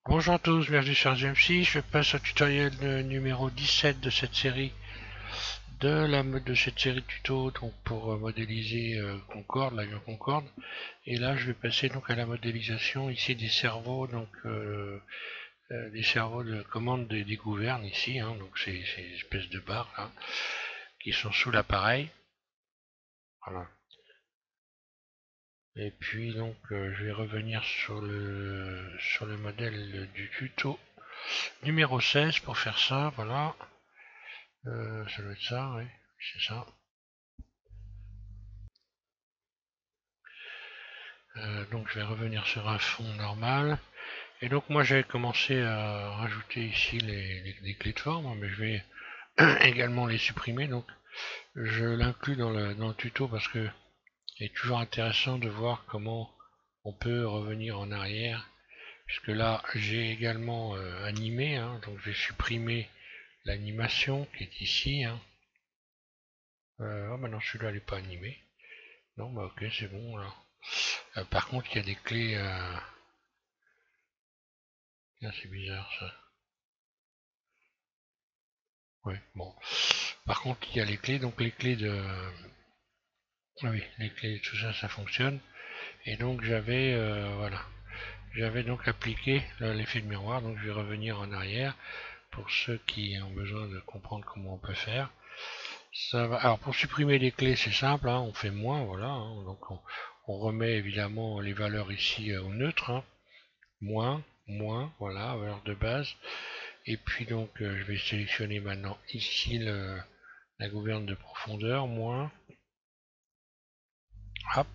Bonjour à tous, bienvenue sur GMC. Je passe au tutoriel numéro 17 de cette série de cette série de tutos donc pour modéliser Concorde, l'avion Concorde. Et là, je vais passer donc à la modélisation ici des cerveaux, des cerveaux de commande des gouvernes ici, hein, donc ces espèces de barres là, qui sont sous l'appareil. Voilà. Et puis donc je vais revenir sur le modèle du tuto numéro 16 pour faire ça, voilà. Ça doit être ça, oui, c'est ça. Donc je vais revenir sur un fond normal. Et donc moi j'avais commencé à rajouter ici les clés de forme, mais je vais également les supprimer. Donc je l'inclus dans le tuto parce que il est toujours intéressant de voir comment on peut revenir en arrière. Puisque là j'ai également animé, hein, donc je vais supprimer l'animation qui est ici. Hein. Oh bah non, celui-là il n'est pas animé. Non, bah ok, c'est bon là. Par contre, il y a des clés. Ah, c'est bizarre ça. Ouais, bon. Par contre, il y a les clés, donc les clés de. Ah oui, les clés, tout ça, ça fonctionne. Et donc j'avais, voilà, j'avais donc appliqué l'effet de miroir. Donc je vais revenir en arrière pour ceux qui ont besoin de comprendre comment on peut faire. Ça va. Alors pour supprimer les clés, c'est simple, hein, on fait moins, voilà. Hein, donc on remet évidemment les valeurs ici au neutre. Hein, moins, voilà, valeur de base. Et puis donc je vais sélectionner maintenant ici la gouverne de profondeur, moins. Hop,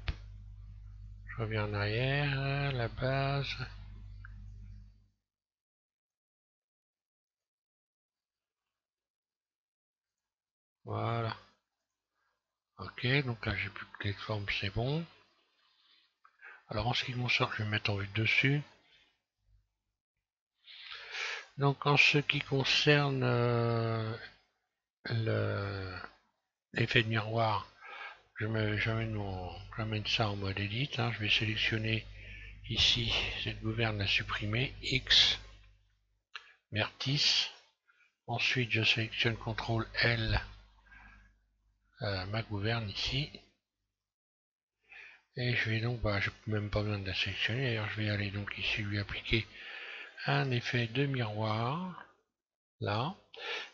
je reviens en arrière, la base. Voilà. Ok, donc là j'ai plus que les formes, c'est bon. Alors en ce qui concerne, je vais mettre en vue dessus. Donc en ce qui concerne l'effet de miroir, j'amène ça en mode edit. Hein. Je vais sélectionner ici cette gouverne à supprimer, X, Vertice. Ensuite, je sélectionne CTRL L, ma gouverne ici. Et je vais donc, bah, je n'ai même pas besoin de la sélectionner. D'ailleurs, je vais aller donc ici lui appliquer un effet de miroir. Là.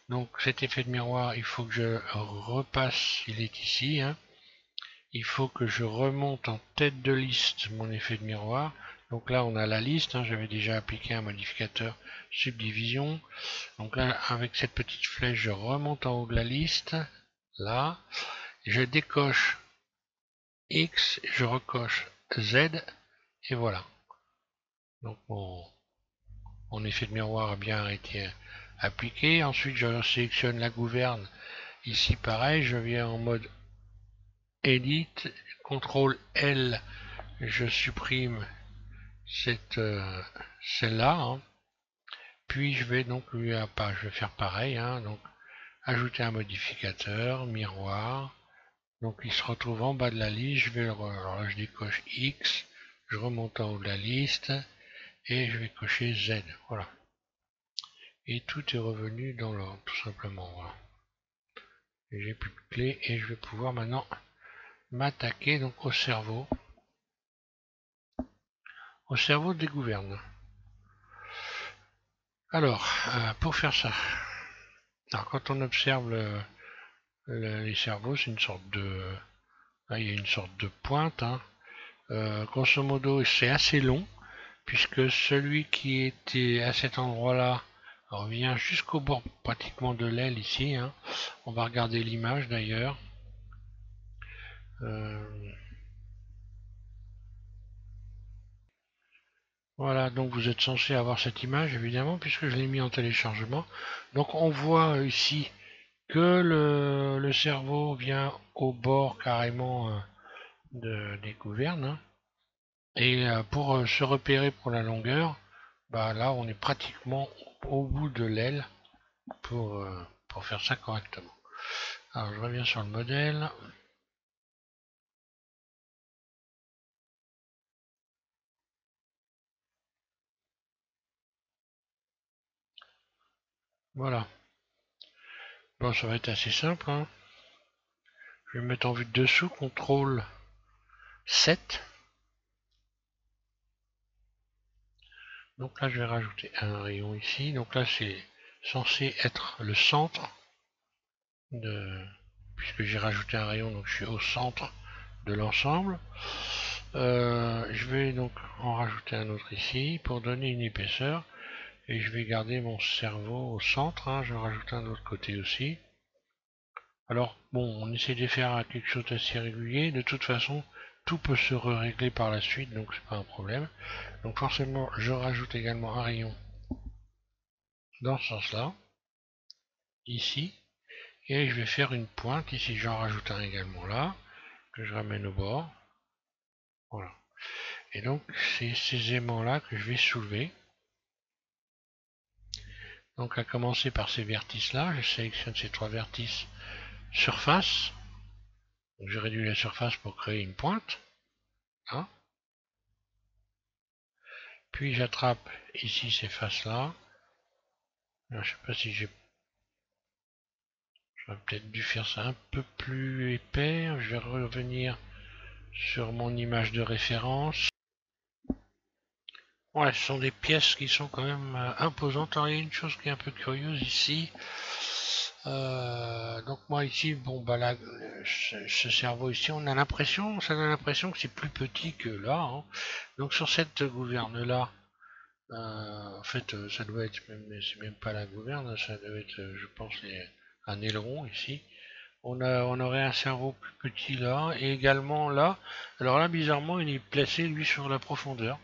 Donc cet effet de miroir, il faut que je repasse, il est ici. Hein. Il faut que je remonte en tête de liste mon effet de miroir. Donc là, on a la liste. Hein. J'avais déjà appliqué un modificateur subdivision. Donc là, avec cette petite flèche, je remonte en haut de la liste. Là, je décoche X, je recoche Z, et voilà. Donc mon effet de miroir a bien été appliqué. Ensuite, je sélectionne la gouverne. Ici, pareil, je viens en mode Edit, CTRL L, je supprime celle-là. Hein. Puis je vais donc je vais faire pareil. Hein, donc ajouter un modificateur, miroir. Donc il se retrouve en bas de la liste. Alors là, je décoche X, je remonte en haut de la liste et je vais cocher Z. Voilà. Et tout est revenu dans l'ordre, tout simplement. Voilà. J'ai plus de clé et je vais pouvoir maintenant m'attaquer donc au cerveau des gouvernes. Alors, pour faire ça, alors quand on observe les cerveaux, c'est une sorte de, là, il y a une sorte de pointe. Hein. Grosso modo, c'est assez long puisque celui qui était à cet endroit-là revient jusqu'au bord pratiquement de l'aile ici. Hein. On va regarder l'image d'ailleurs. Voilà, donc vous êtes censé avoir cette image évidemment puisque je l'ai mis en téléchargement. Donc on voit ici que le cerveau vient au bord carrément des gouvernes. Hein. Et pour se repérer pour la longueur, bah là on est pratiquement au bout de l'aile pour faire ça correctement. Alors je reviens sur le modèle. Voilà. Bon, ça va être assez simple, hein. Je vais me mettre en vue de dessous, CTRL 7. Donc là, je vais rajouter un rayon ici. Donc là, c'est censé être le centre puisque j'ai rajouté un rayon, donc je suis au centre de l'ensemble. Je vais donc en rajouter un autre ici pour donner une épaisseur. Et je vais garder mon cerveau au centre, hein. Je vais rajouter un de l'autre côté aussi. Alors, bon, on essaie de faire quelque chose d'assez régulier. De toute façon, tout peut se régler par la suite, donc c'est pas un problème. Donc forcément, je rajoute également un rayon dans ce sens-là, ici. Et je vais faire une pointe, ici j'en rajoute un également là, que je ramène au bord. Voilà. Et donc, c'est ces aimants-là que je vais soulever. Donc, à commencer par ces vertices-là, je sélectionne ces trois vertices surface. Donc, je réduis la surface pour créer une pointe. Là. Puis, j'attrape ici ces faces-là. Je ne sais pas si j'aurais peut-être dû faire ça un peu plus épais. Je vais revenir sur mon image de référence. Ouais, ce sont des pièces qui sont quand même imposantes. Alors, il y a une chose qui est un peu curieuse ici. Donc moi ici, bon bah là, ce cerveau ici, on a l'impression, ça donne l'impression que c'est plus petit que là, hein. Donc sur cette gouverne là, en fait, ça doit être même, c'est même pas la gouverne, ça doit être, je pense, un aileron ici. On aurait un cerveau plus petit là, et également là. Alors là, bizarrement, il est placé lui sur la profondeur.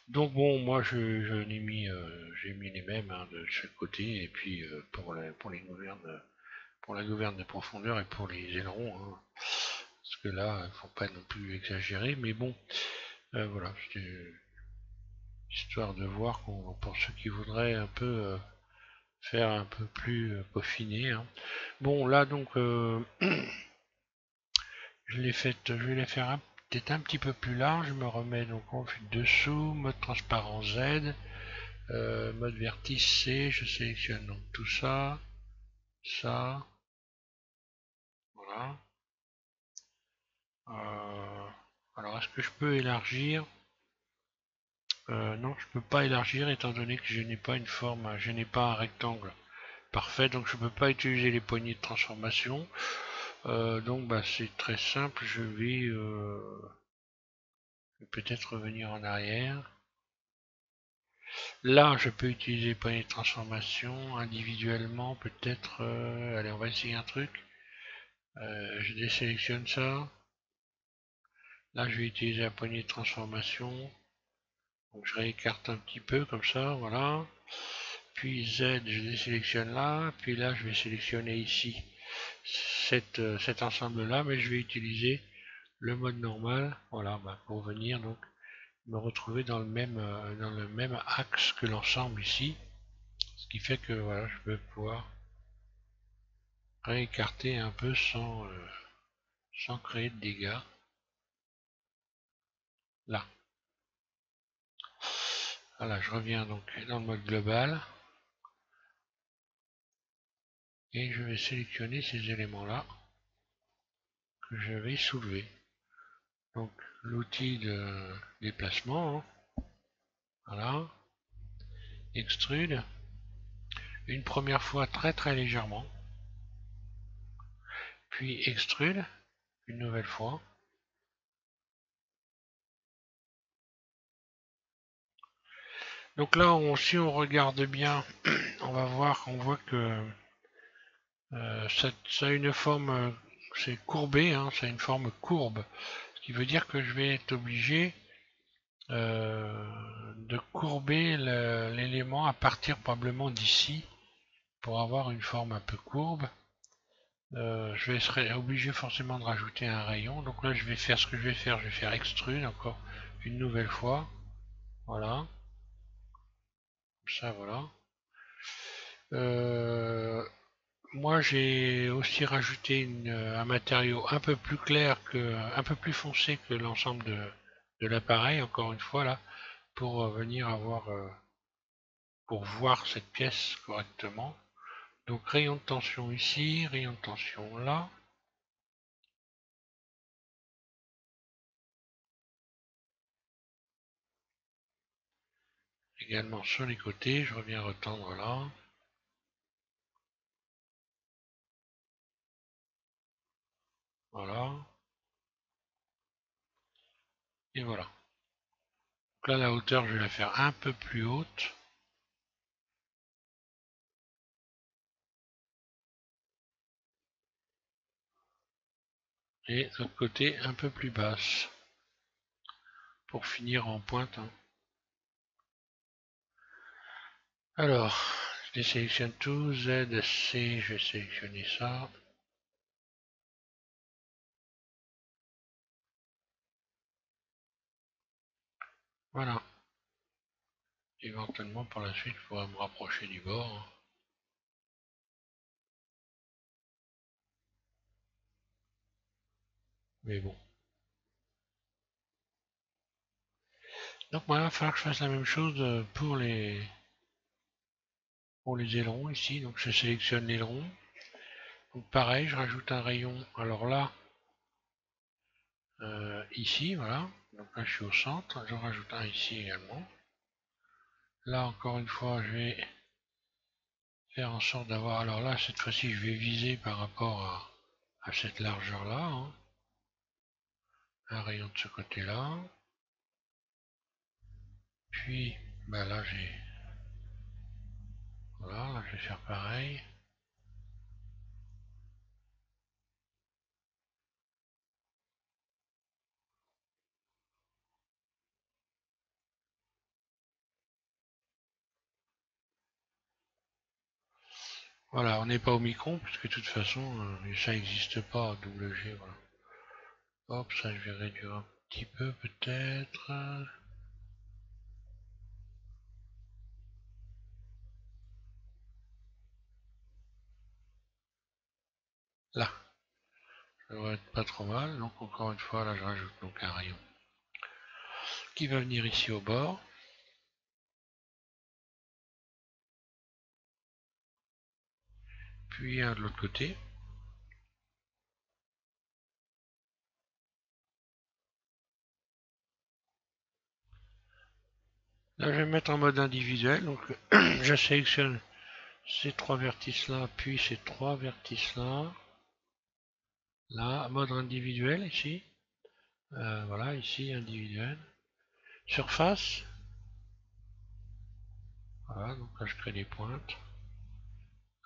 Donc bon, moi j'ai mis les mêmes, hein, de chaque côté, et puis pour les gouvernes, pour la gouverne de profondeur et pour les ailerons, hein. Parce que là, il ne faut pas non plus exagérer, mais bon, voilà, c'était histoire de voir pour ceux qui voudraient un peu faire un peu plus peaufiné, hein. Bon, là donc, je vais les faire peut-être un petit peu plus large. Je me remets donc en vue de dessous, mode transparent Z, mode vertice C, je sélectionne donc tout ça, ça, voilà. Alors, est-ce que je peux élargir? Non, je peux pas élargir étant donné que je n'ai pas une forme, je n'ai pas un rectangle parfait, donc je peux pas utiliser les poignées de transformation. Donc bah, c'est très simple, je vais peut-être revenir en arrière. Là, je peux utiliser les poignées de transformation individuellement, peut-être. Allez, on va essayer un truc. Je désélectionne ça. Là, je vais utiliser la poignée de transformation. Donc je réécarte un petit peu comme ça, voilà. Puis Z, je désélectionne là. Puis là, je vais sélectionner ici cet ensemble-là, mais je vais utiliser le mode normal, voilà, bah, pour venir donc me retrouver dans le même axe que l'ensemble ici. Ce qui fait que voilà, je peux pouvoir réécarter un peu sans créer de dégâts. Là. Voilà, je reviens donc dans le mode global. Et je vais sélectionner ces éléments-là que je vais soulever. Donc l'outil de déplacement, hein. Voilà. Extrude. Une première fois très légèrement. Puis extrude une nouvelle fois. Donc là, si on regarde bien, on voit que ça a une forme, c'est courbé, hein, ça a une forme courbe. Ce qui veut dire que je vais être obligé de courber l'élément à partir probablement d'ici pour avoir une forme un peu courbe. Je serai obligé forcément de rajouter un rayon. Donc là, je vais faire ce que je vais faire extrude encore une nouvelle fois. Voilà. Ça, voilà. Moi, j'ai aussi rajouté un matériau un peu plus clair un peu plus foncé que l'ensemble de l'appareil, encore une fois là, pour venir avoir pour voir cette pièce correctement. Donc rayon de tension ici, rayon de tension là. Également sur les côtés, je reviens retendre là. Voilà. Et voilà. Donc là, la hauteur, je vais la faire un peu plus haute. Et de l'autre côté, un peu plus basse. Pour finir en pointe. Hein. Alors, je désélectionne tout. Z, C, je vais sélectionner ça. Voilà. Éventuellement, par la suite, je pourrais me rapprocher du bord. Hein. Mais bon. Donc voilà, il va falloir que je fasse la même chose pour les ailerons ici. Donc je sélectionne l'aileron. Donc pareil, je rajoute un rayon. Alors là, ici, voilà. Donc là, je suis au centre. J'en rajoute un ici également. Là, encore une fois, je vais faire en sorte d'avoir... Alors là, cette fois-ci, je vais viser par rapport à cette largeur-là. Hein. Un rayon de ce côté-là. Puis, bah là, j'ai... Voilà, là, je vais faire pareil. Voilà, on n'est pas au micron, puisque de toute façon, ça n'existe pas, WG, voilà. Hop, ça je vais réduire un petit peu peut-être. Là, ça devrait être pas trop mal. Donc encore une fois, là je rajoute donc un rayon qui va venir ici au bord. Puis un de l'autre côté. Là je vais me mettre en mode individuel. Donc je sélectionne ces trois vertices là, puis ces trois vertices là. Là, mode individuel ici. Voilà, ici individuel. Surface. Voilà, donc là je crée des pointes.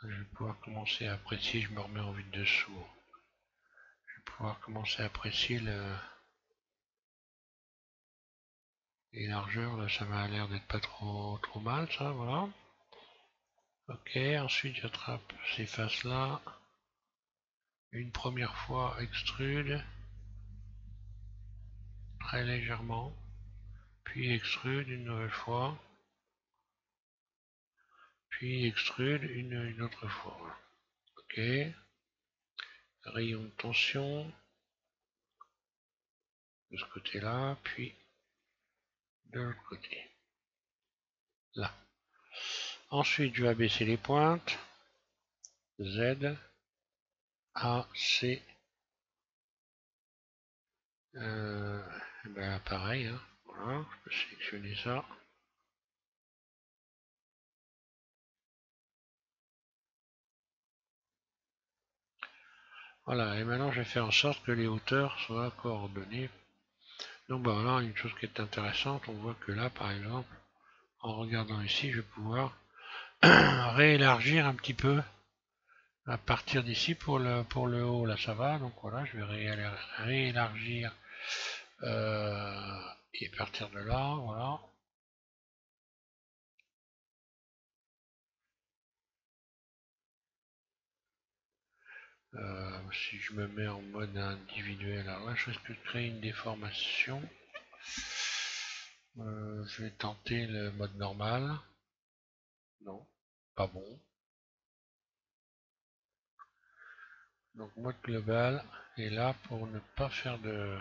Je vais pouvoir commencer à apprécier, je me remets en vue de dessous. Je vais pouvoir commencer à apprécier les largeurs. Là, ça m'a l'air d'être pas trop mal, ça, voilà. Ok, ensuite j'attrape ces faces-là. Une première fois, extrude. Très légèrement. Puis extrude une nouvelle fois. Puis extrude une autre fois. Voilà. Ok. Rayon de tension. De ce côté-là, puis de l'autre côté. Là. Ensuite, je vais abaisser les pointes. Z, A, C. Ben pareil, hein. Voilà, je peux sélectionner ça. Voilà, et maintenant je vais faire en sorte que les hauteurs soient coordonnées. Donc ben, voilà, une chose qui est intéressante, on voit que là, par exemple, en regardant ici, je vais pouvoir réélargir un petit peu à partir d'ici pour le haut. Là, ça va, donc voilà, je vais réélargir et partir de là, voilà. Si je me mets en mode individuel, alors là je risque de créer une déformation. Je vais tenter le mode normal. Non, pas bon. Donc mode global. Et là, pour ne pas faire de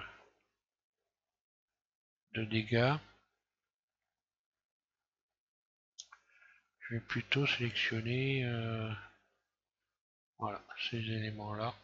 dégâts, je vais plutôt sélectionner voilà, ces éléments-là.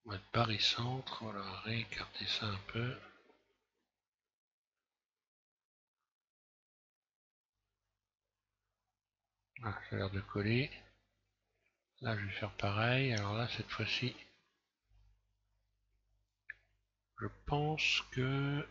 On va mettre Paris Centre, voilà, réécarter ça un peu. Ah, ça a l'air de coller. Là, je vais faire pareil. Alors là, cette fois-ci, je pense que...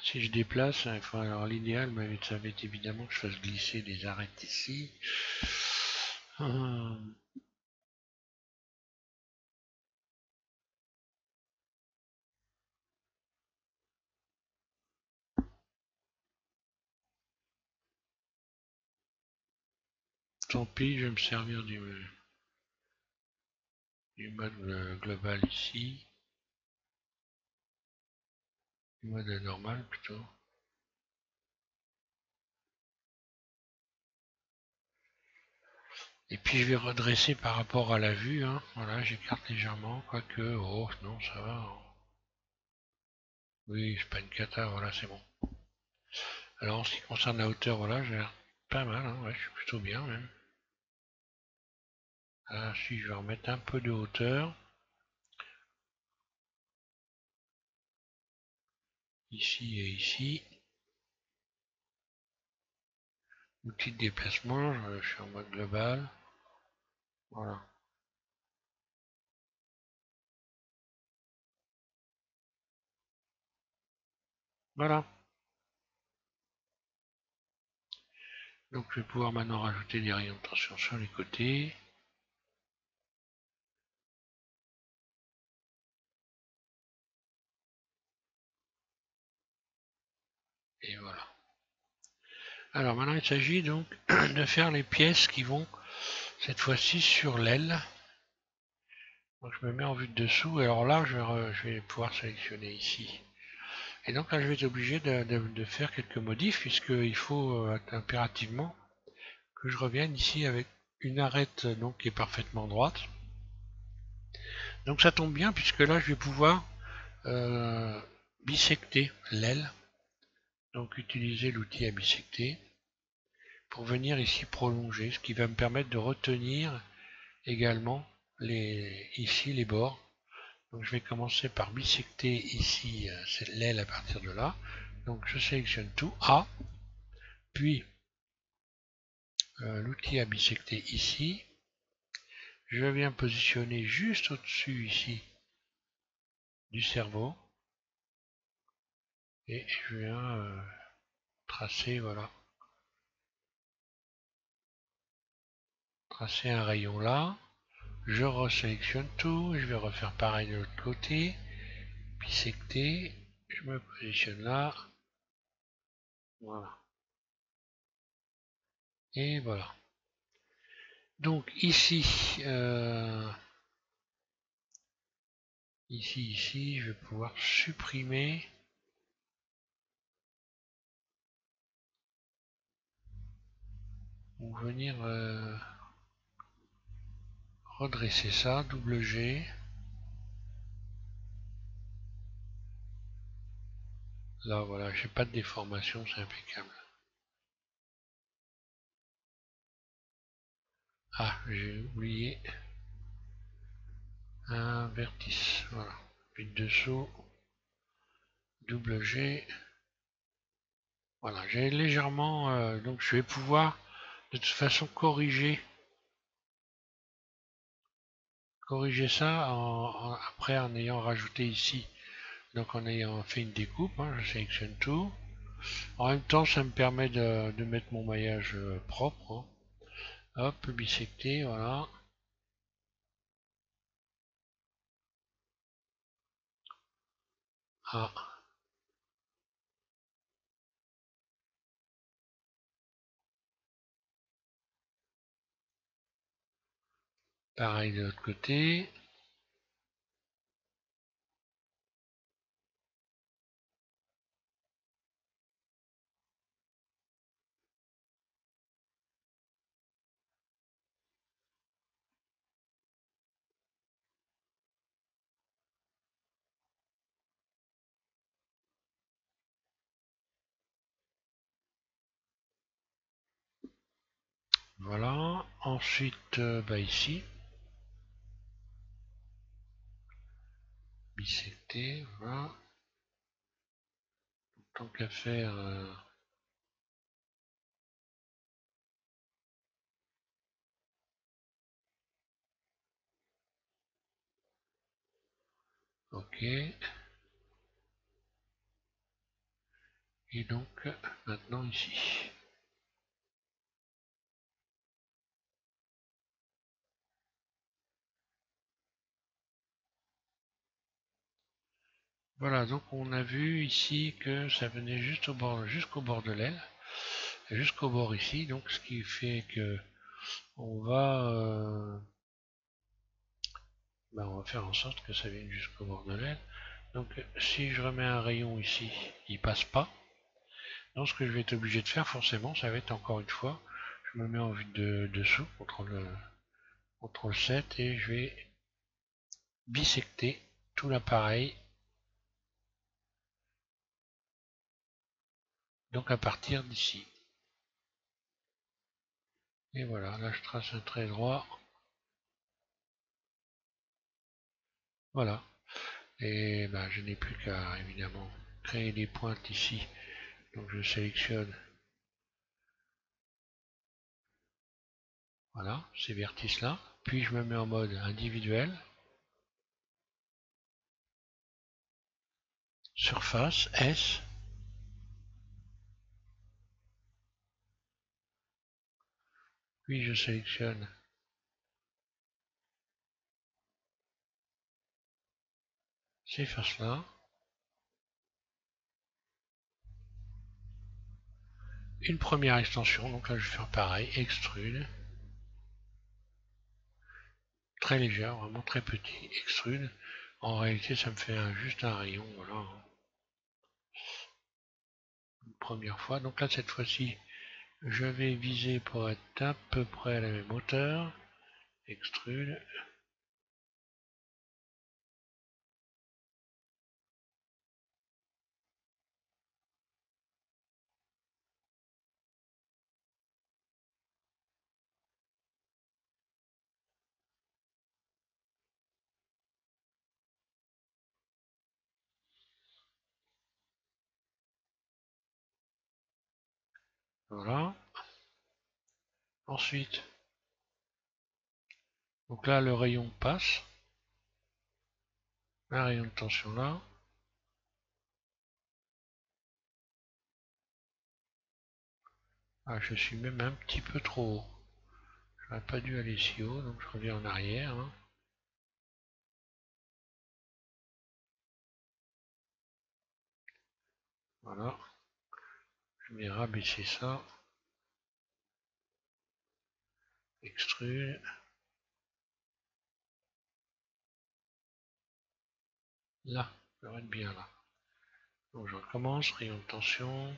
Si je déplace, il faut, alors l'idéal, ça va être évidemment que je fasse glisser les arêtes ici. Tant pis, je vais me servir du mode global ici. Du mode normal plutôt. Et puis je vais redresser par rapport à la vue. Hein. Voilà, j'écarte légèrement, quoique... Oh non, ça va. Hein. Oui, c'est pas une cata, voilà, c'est bon. Alors en ce qui concerne la hauteur, voilà, j'ai l'air pas mal, hein, ouais, je suis plutôt bien même. Ah si, je vais remettre un peu de hauteur. Ici et ici. Outil de déplacement, je suis en mode global. Voilà. Voilà. Donc je vais pouvoir maintenant rajouter des rayons de tension sur les côtés. Et voilà. Alors maintenant il s'agit donc de faire les pièces qui vont cette fois-ci sur l'aile. Donc je me mets en vue de dessous et alors là je vais pouvoir sélectionner ici. Et donc là je vais être obligé de faire quelques modifs puisqu'il faut impérativement que je revienne ici avec une arête donc qui est parfaitement droite. Donc ça tombe bien puisque là je vais pouvoir bisecter l'aile. Donc utiliser l'outil à bisecter pour venir ici prolonger, ce qui va me permettre de retenir également ici les bords. Donc je vais commencer par bisecter ici l'aile à partir de là. Donc je sélectionne tout, A, puis l'outil à bisecter ici. Je viens positionner juste au-dessus ici du cerveau. Et je viens tracer, voilà, tracer un rayon là. Je resélectionne tout, je vais refaire pareil de l'autre côté. Bisecter, je me positionne là. Voilà. Et voilà. Donc ici, ici, je vais pouvoir supprimer ou venir redresser ça, double G. Là, voilà, j'ai pas de déformation, c'est impeccable. Ah, j'ai oublié un vertice. Voilà. Puis dessous, double G. Voilà, j'ai légèrement... donc je vais pouvoir de toute façon corriger corriger ça après en ayant rajouté ici, donc en ayant fait une découpe, hein, je sélectionne tout. En même temps, ça me permet de mettre mon maillage propre. Hein. Hop, bisecté, voilà. Ah, pareil de l'autre côté. Voilà. Ensuite, bah ici, bisecté, voilà. Tant qu'à faire, ok. Et donc, maintenant ici. Voilà, donc on a vu ici que ça venait juste au bord, jusqu'au bord de l'aile, jusqu'au bord ici, donc ce qui fait que on va faire en sorte que ça vienne jusqu'au bord de l'aile. Donc si je remets un rayon ici, il passe pas. Donc ce que je vais être obligé de faire forcément, ça va être encore une fois, je me mets en vue de dessous, CTRL 7 et je vais bisecter tout l'appareil. Donc à partir d'ici. Et voilà, là je trace un trait droit. Voilà. Et ben, je n'ai plus qu'à évidemment créer des pointes ici. Donc je sélectionne voilà, ces vertices là. Puis je me mets en mode individuel. Surface S. Puis je sélectionne ces faces là. Une première extension. Donc là je vais faire pareil. Extrude. Très légère, vraiment très petit. Extrude. En réalité ça me fait juste un rayon. Voilà. Une première fois. Donc là cette fois-ci je vais viser pour être à peu près à la même hauteur. Extrude. Voilà. Ensuite, donc là le rayon passe. Un rayon de tension là. Ah, je suis même un petit peu trop haut. J'aurais pas dû aller si haut, donc je reviens en arrière. Hein. Voilà. Je vais rabaisser ça. Extrude. Là, ça va être bien là. Donc je recommence, rayon de tension.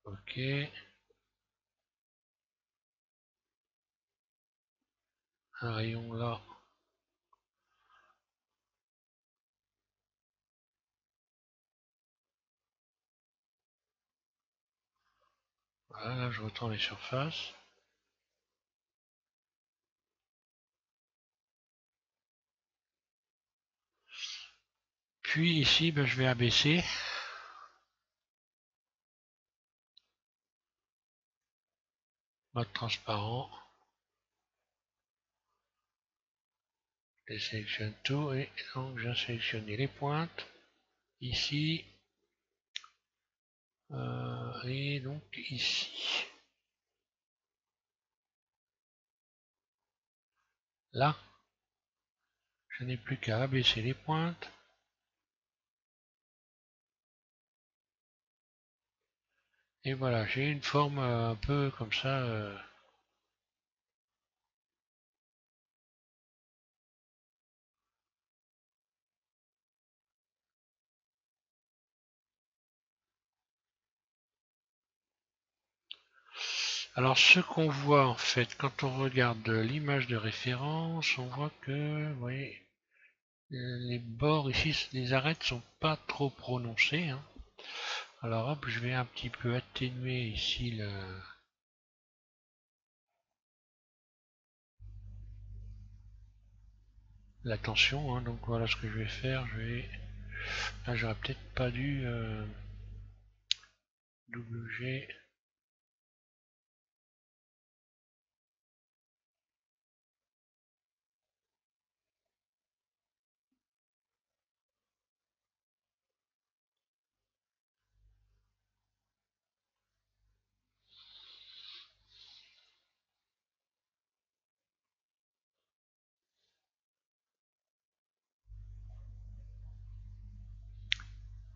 Ok. Un rayon là. Voilà, là je retends les surfaces. Puis ici, je vais abaisser. Mode transparent. Je sélectionne tout et donc j'ai sélectionné les pointes. Ici. Et donc ici. Là. Je n'ai plus qu'à abaisser les pointes. Et voilà, j'ai une forme un peu comme ça. Alors ce qu'on voit en fait quand on regarde l'image de référence, on voit que, vous voyez, les bords ici, les arêtes sont pas trop prononcées, hein. Alors hop, je vais un petit peu atténuer ici la tension, hein. Donc voilà ce que je vais faire. Là j'aurais peut-être pas dû WG.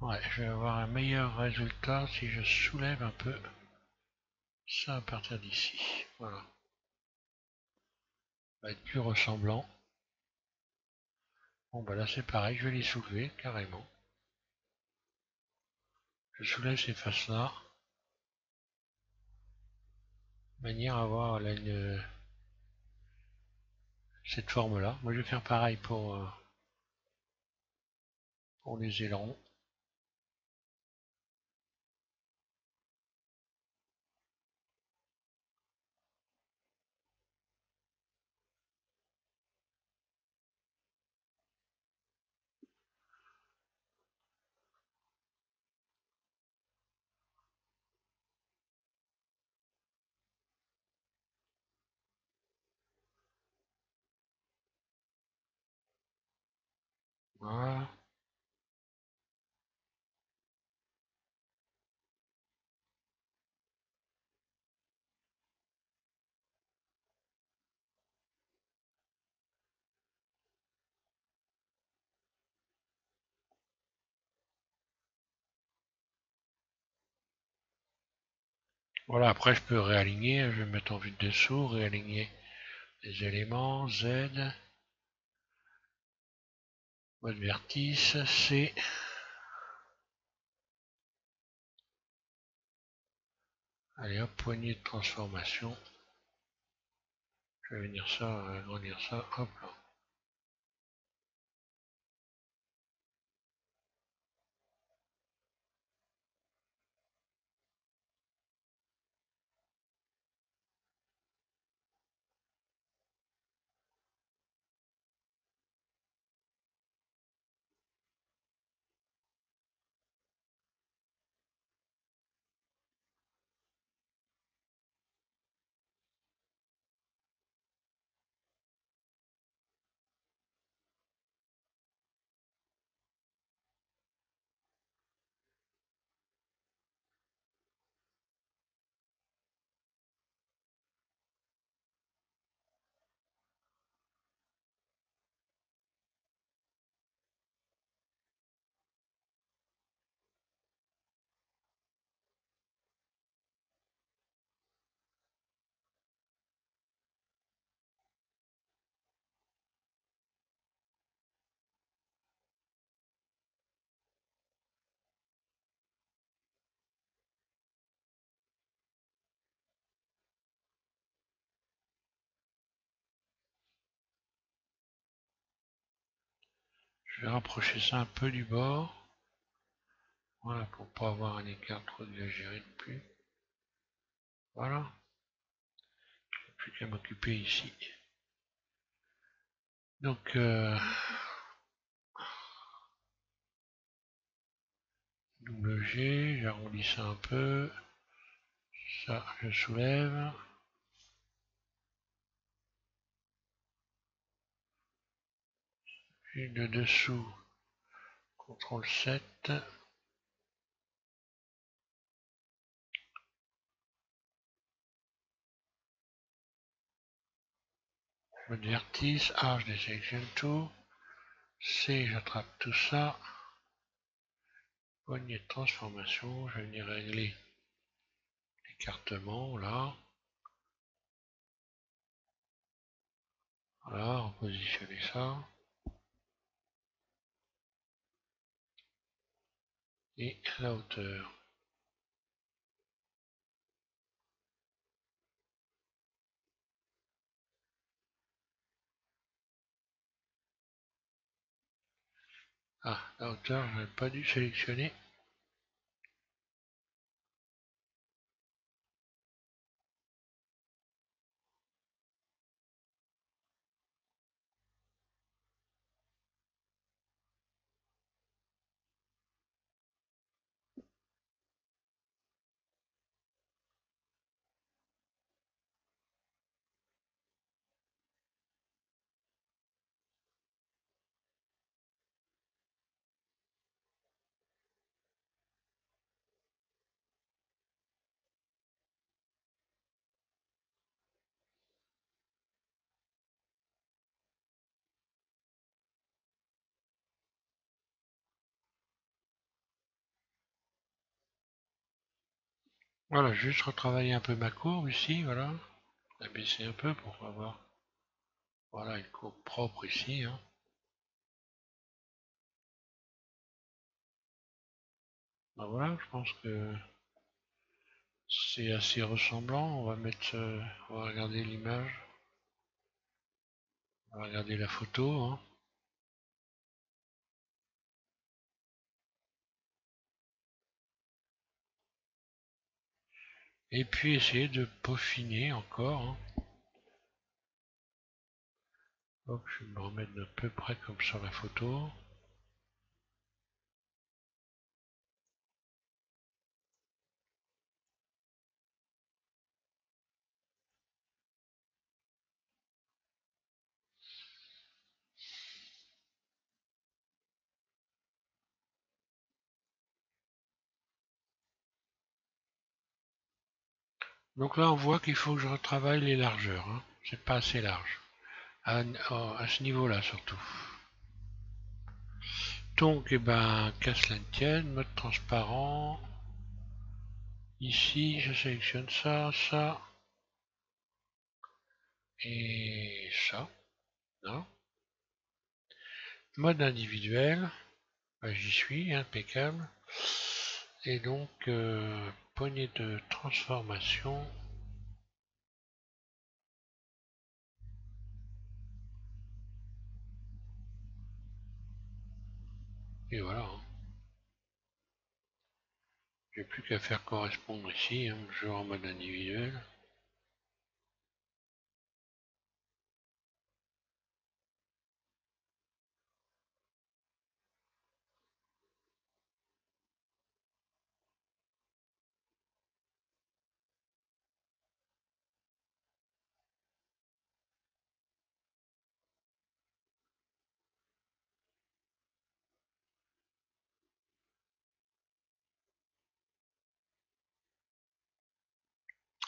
Ouais, je vais avoir un meilleur résultat si je soulève un peu ça à partir d'ici. Voilà. Ça va être plus ressemblant. Bon bah là c'est pareil, je vais les soulever carrément. Je soulève ces faces là, de manière à avoir cette forme là. Moi je vais faire pareil pour les ailerons. Voilà. Voilà, après je peux réaligner, je vais mettre en vue de dessous, réaligner les éléments, Z, mode vertice, C. Allez hop, poignée de transformation. Je vais venir ça, agrandir ça, hop là. Je vais rapprocher ça un peu du bord. Voilà, pour pas avoir un écart trop exagéré de plus. Voilà. Plus qu'à m'occuper ici. Donc, Double G, j'arrondis ça un peu. Ça, je soulève. Et le dessous, CTRL 7. Mode vertice, A, je désélectionne tout. C, j'attrape tout ça. Poignée de transformation, je vais venir régler l'écartement là. Voilà, repositionner ça. Et la hauteur. Ah, la hauteur, je n'ai pas dû sélectionner. Voilà, juste retravailler un peu ma courbe ici, voilà. La baisser un peu pour avoir, voilà, une courbe propre ici, hein. Ben voilà, je pense que c'est assez ressemblant. On va mettre, on va regarder l'image, on va regarder la photo, hein. Et puis essayer de peaufiner encore, hein. Hop, je vais me remettre à peu près comme sur la photo. Donc là, on voit qu'il faut que je retravaille les largeurs, hein. C'est pas assez large. À ce niveau-là, surtout. Donc, eh ben, qu'à cela ne tienne, mode transparent. Ici, je sélectionne ça, ça. Et ça. Non. Mode individuel. Ben, j'y suis, impeccable. Et donc, poignée de transformation. Et voilà, hein. J'ai plus qu'à faire correspondre ici, hein, je vais en mode individuel.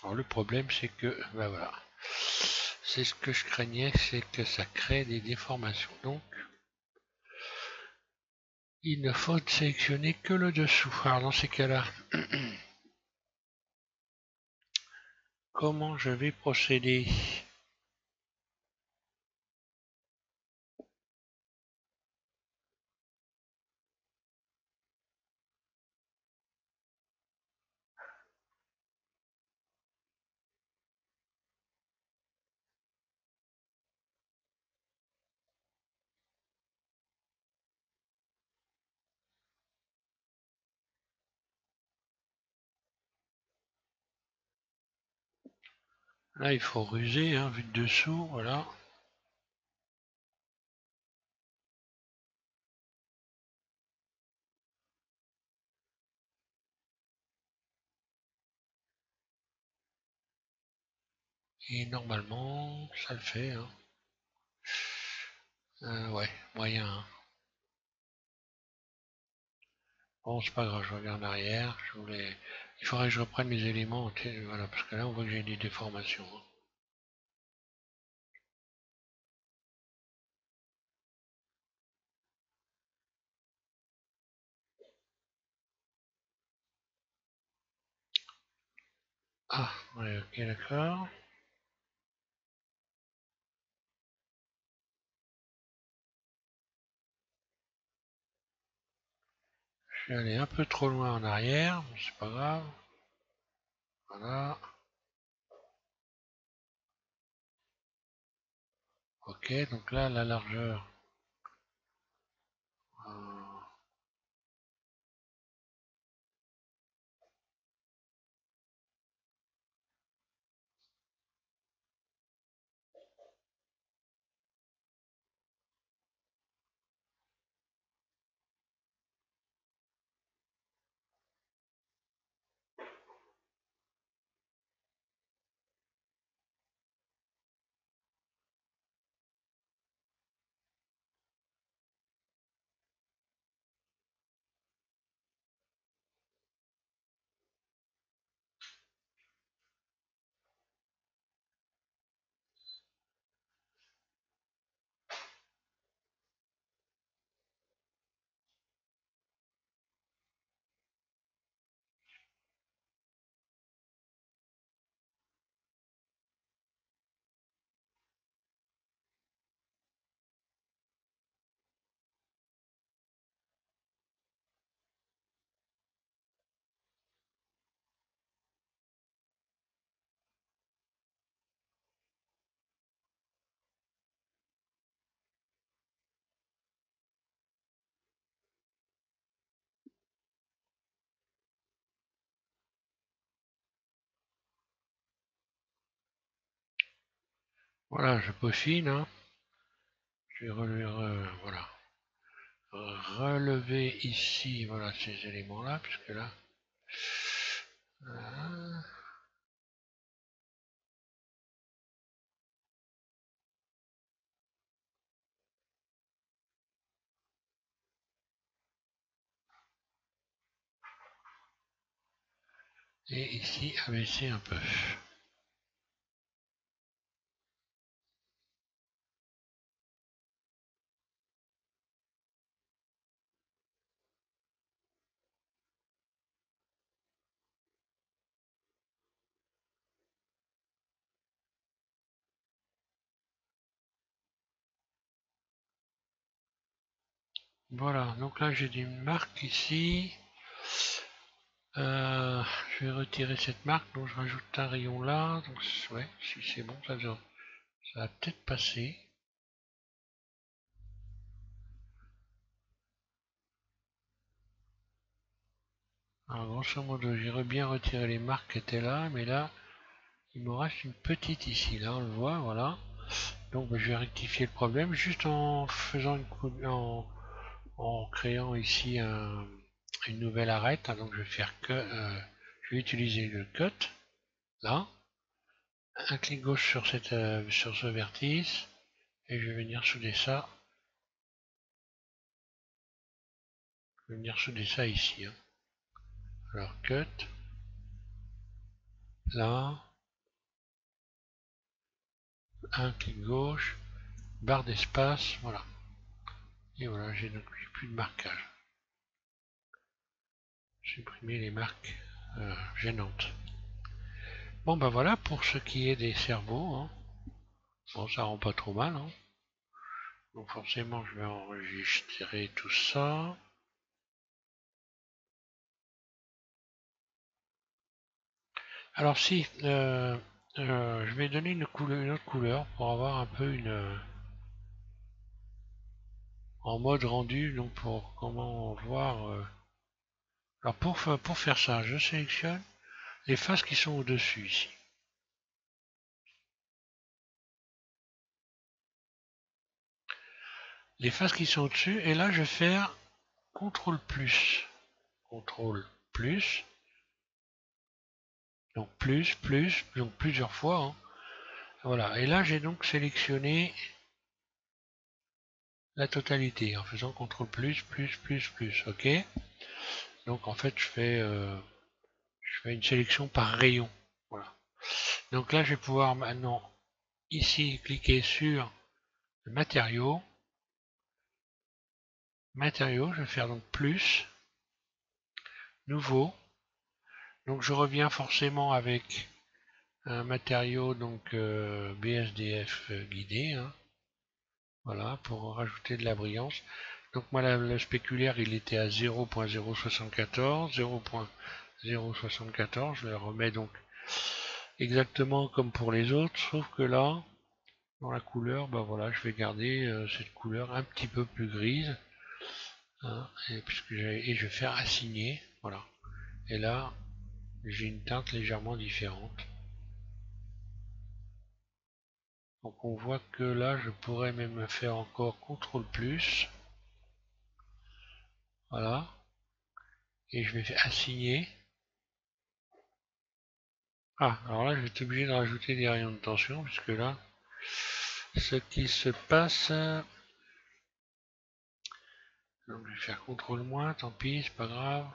Alors le problème c'est que, ben voilà, c'est ce que je craignais, c'est que ça crée des déformations. Donc, il ne faut sélectionner que le dessous. Alors dans ces cas-là, comment je vais procéder? Là, il faut ruser, hein, vu de dessous, voilà. Et normalement, ça le fait. Hein. Ouais, moyen. Hein. Bon, c'est pas grave, je reviens en arrière. Il faudrait que je reprenne mes éléments. Voilà, parce que là, on voit que j'ai des déformations. Hein. Ah, ouais, ok, d'accord. Je suis allé un peu trop loin en arrière, mais c'est pas grave. Voilà. Ok, donc là, la largeur. euh, voilà, je peaufine. Hein. Je vais voilà. Relever ici, voilà, ces éléments-là, puisque là. Voilà. Et ici, abaisser un peu. Voilà, donc là j'ai des marques ici. Je vais retirer cette marque, donc je rajoute un rayon là. Donc ouais, si c'est bon, ça va peut-être passer. Alors grosso modo, j'ai bien retiré les marques qui étaient là, mais là, il me reste une petite ici, là on le voit, voilà. Donc je vais rectifier le problème juste en faisant en créant ici une nouvelle arête. Donc je vais faire je vais utiliser le cut, là. Un clic gauche sur sur ce vertice, et je vais venir souder ça. Je vais venir souder ça ici. Hein. Alors cut, là, un clic gauche, barre d'espace, voilà. Et voilà, j'ai plus de marquage. Supprimer les marques gênantes. Bon ben voilà pour ce qui est des cerveaux. Hein. Bon, ça rend pas trop mal. Hein. Donc forcément, je vais enregistrer tout ça. Alors si, je vais donner une autre couleur pour avoir un peu en mode rendu, donc pour comment voir. Alors pour faire ça, je sélectionne les faces qui sont au-dessus ici. Les faces qui sont au-dessus, et là je vais faire CTRL plus. CTRL plus. Donc plus, donc plusieurs fois. Hein. Voilà, et là j'ai donc sélectionné la totalité en faisant CTRL plus, ok. Donc en fait je fais une sélection par rayon. Voilà. Donc là je vais pouvoir maintenant ici cliquer sur le matériau. Matériaux, je vais faire donc plus, nouveau. Donc je reviens forcément avec un matériau donc BSDF guidé, hein. Voilà, pour rajouter de la brillance. Donc moi le spéculaire il était à 0.074, 0.074, je le remets donc exactement comme pour les autres, sauf que là, dans la couleur, bah voilà, je vais garder cette couleur un petit peu plus grise, hein, et je vais faire assigner, voilà. Et là, j'ai une teinte légèrement différente. Donc on voit que là, je pourrais même faire encore CTRL plus, voilà, et je vais faire assigner. Ah, alors là, je vais être obligé de rajouter des rayons de tension, puisque là, ce qui se passe, donc je vais faire CTRL moins, tant pis, c'est pas grave.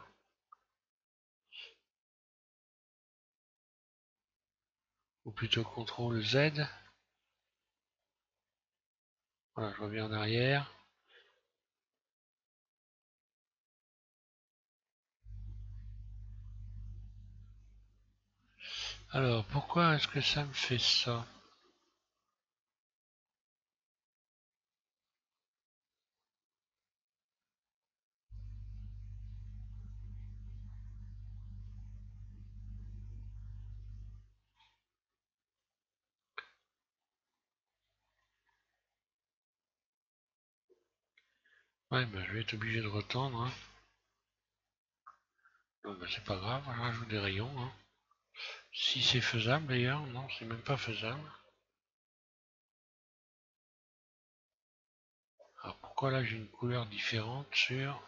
Ou plutôt CTRL Z. Voilà, je reviens en arrière. Alors, pourquoi est-ce que ça me fait ça? Ouais, ben, je vais être obligé de retendre, hein. Bon, ben, c'est pas grave, je rajoute des rayons, hein. Si c'est faisable d'ailleurs, non, c'est même pas faisable. Alors pourquoi là j'ai une couleur différente sur...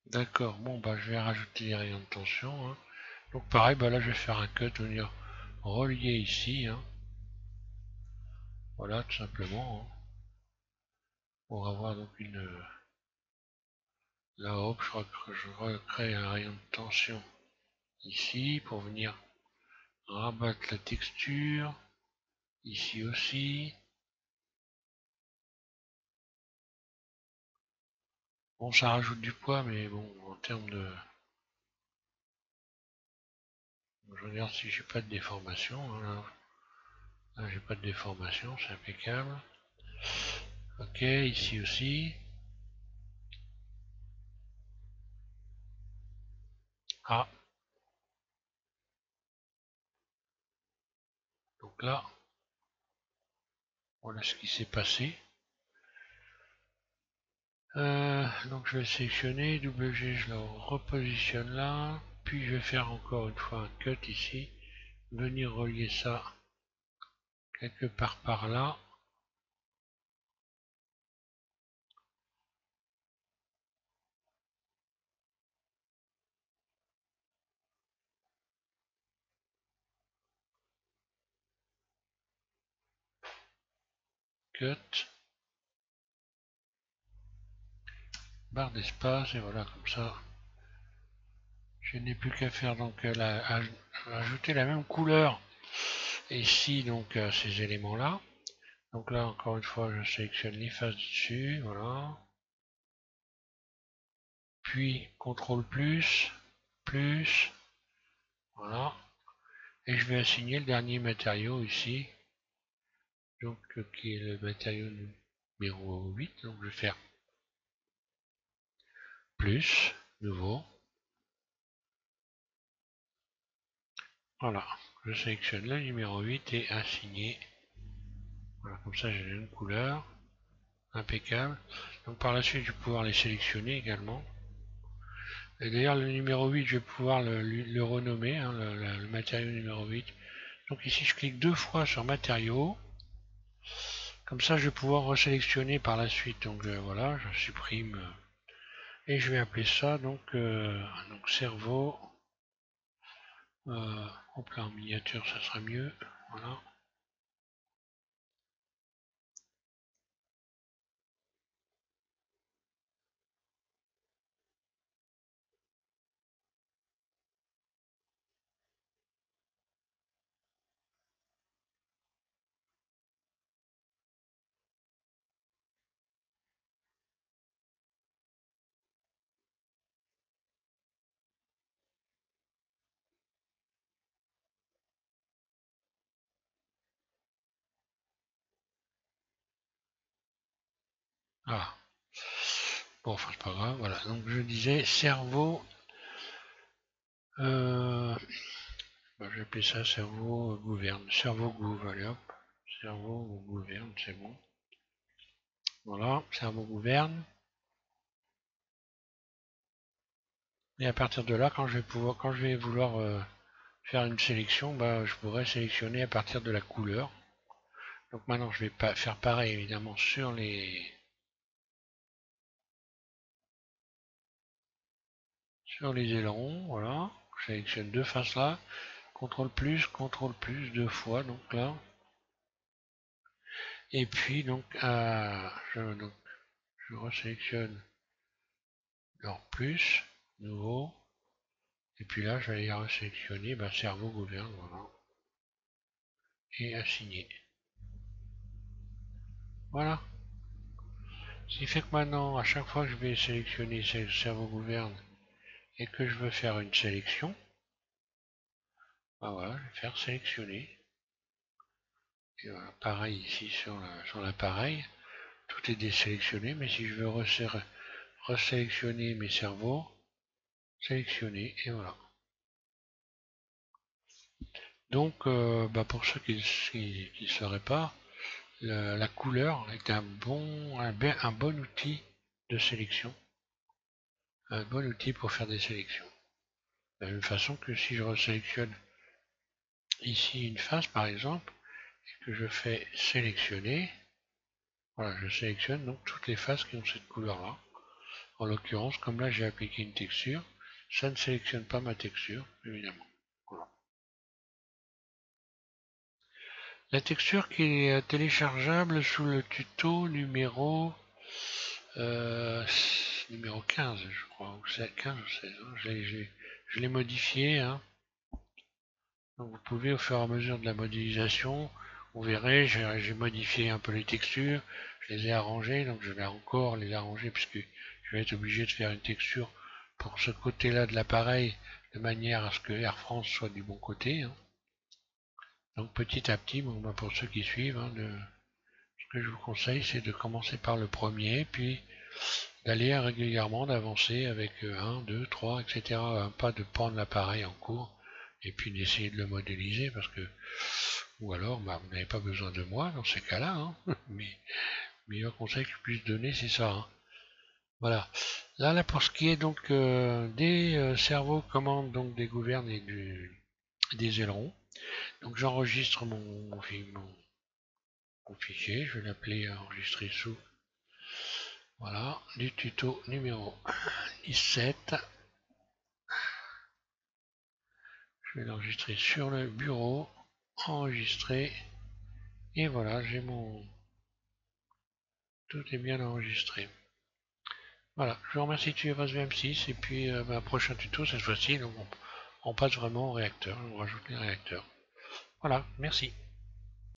D'accord, bon bah je vais rajouter des rayons de tension, hein. Donc pareil, bah là je vais faire un cut, venir relier ici, hein. Voilà, tout simplement, hein. Pour avoir donc une... Là hop, je recrée un rayon de tension ici pour venir rabattre la texture. Ici aussi. Bon, ça rajoute du poids, mais bon, en termes de... Je regarde si j'ai pas de déformation, hein. Là, j'ai pas de déformation, c'est impeccable. Ok, ici aussi. Ah, donc là, voilà ce qui s'est passé. Donc je vais sélectionner, WG, je le repositionne là. Puis je vais faire encore une fois un cut ici. Venir relier ça quelque part par là. Cut. Barre d'espace, et voilà, comme ça. Je n'ai plus qu'à faire donc ajouter la même couleur ici donc ces éléments là. Donc là encore une fois je sélectionne les faces dessus, voilà. Puis CTRL plus, voilà. Et je vais assigner le dernier matériau ici, donc qui est le matériau numéro 8. Donc je vais faire plus, nouveau. Voilà, je sélectionne le numéro 8 et assigner. Voilà, comme ça j'ai une couleur. Impeccable. Donc par la suite je vais pouvoir les sélectionner également. Et d'ailleurs le numéro 8 je vais pouvoir le renommer, hein, le matériau numéro 8. Donc ici je clique deux fois sur matériaux. Comme ça je vais pouvoir resélectionner par la suite. Donc voilà, je supprime et je vais appeler ça donc cerveau. Hop là, en miniature ça sera mieux. Voilà. Ah. Bon, enfin c'est pas grave, voilà. Donc je disais cerveau. Bah, je vais appeler ça cerveau gouverne. Cerveau gouverne, allez hop. Cerveau gouverne, c'est bon. Voilà, cerveau gouverne. Et à partir de là, quand je vais vouloir faire une sélection, bah, je pourrais sélectionner à partir de la couleur. Donc maintenant, je vais pas faire pareil évidemment sur les ailerons. Voilà, je sélectionne deux faces là. CTRL plus deux fois. Donc là, et puis donc, je resélectionne alors plus, nouveau, et puis là je vais aller resélectionner cerveau gouverne, voilà, et assigner. Voilà. Ce qui fait que maintenant, à chaque fois que je vais sélectionner cerveau gouverne et que je veux faire une sélection, bah voilà, je vais faire sélectionner. Et voilà, pareil ici sur l'appareil, tout est désélectionné, mais si je veux resélectionner mes cerveaux, sélectionner, et voilà. Donc, pour ceux qui ne sauraient pas, la couleur est un bon outil de sélection, un bon outil pour faire des sélections. De la même façon que si je resélectionne ici une face par exemple, et que je fais sélectionner, voilà, je sélectionne donc toutes les faces qui ont cette couleur-là. En l'occurrence, comme là j'ai appliqué une texture, ça ne sélectionne pas ma texture, évidemment. Voilà. La texture qui est téléchargeable sous le tuto numéro numéro 15, je crois, ou 15 ou 16. Hein. Je l'ai modifié. Hein. Donc vous pouvez, au fur et à mesure de la modélisation, vous verrez, j'ai modifié un peu les textures, je les ai arrangées, donc je vais encore les arranger puisque je vais être obligé de faire une texture pour ce côté-là de l'appareil, de manière à ce que Air France soit du bon côté. Hein. Donc petit à petit, pour ceux qui suivent, hein, ce que je vous conseille, c'est de commencer par le premier, puis d'aller régulièrement, d'avancer avec 1, 2, 3, etc. Pas de prendre l'appareil en cours et puis d'essayer de le modéliser parce que, ou alors vous n'avez pas besoin de moi dans ces cas-là, hein. Mais le meilleur conseil que je puisse donner, c'est ça. Hein. Voilà. Là, pour ce qui est donc des cerveaux commandes donc des gouvernes et des ailerons, donc j'enregistre mon fichier, je vais l'appeler enregistrer sous. Voilà, du tuto numéro 17. Je vais l'enregistrer sur le bureau, enregistrer, et voilà, j'ai tout est bien enregistré. Voilà, je vous remercie de suivre SVM6 et puis prochain tuto cette fois-ci, on passe vraiment au réacteur, on rajoute les réacteurs. Voilà, merci.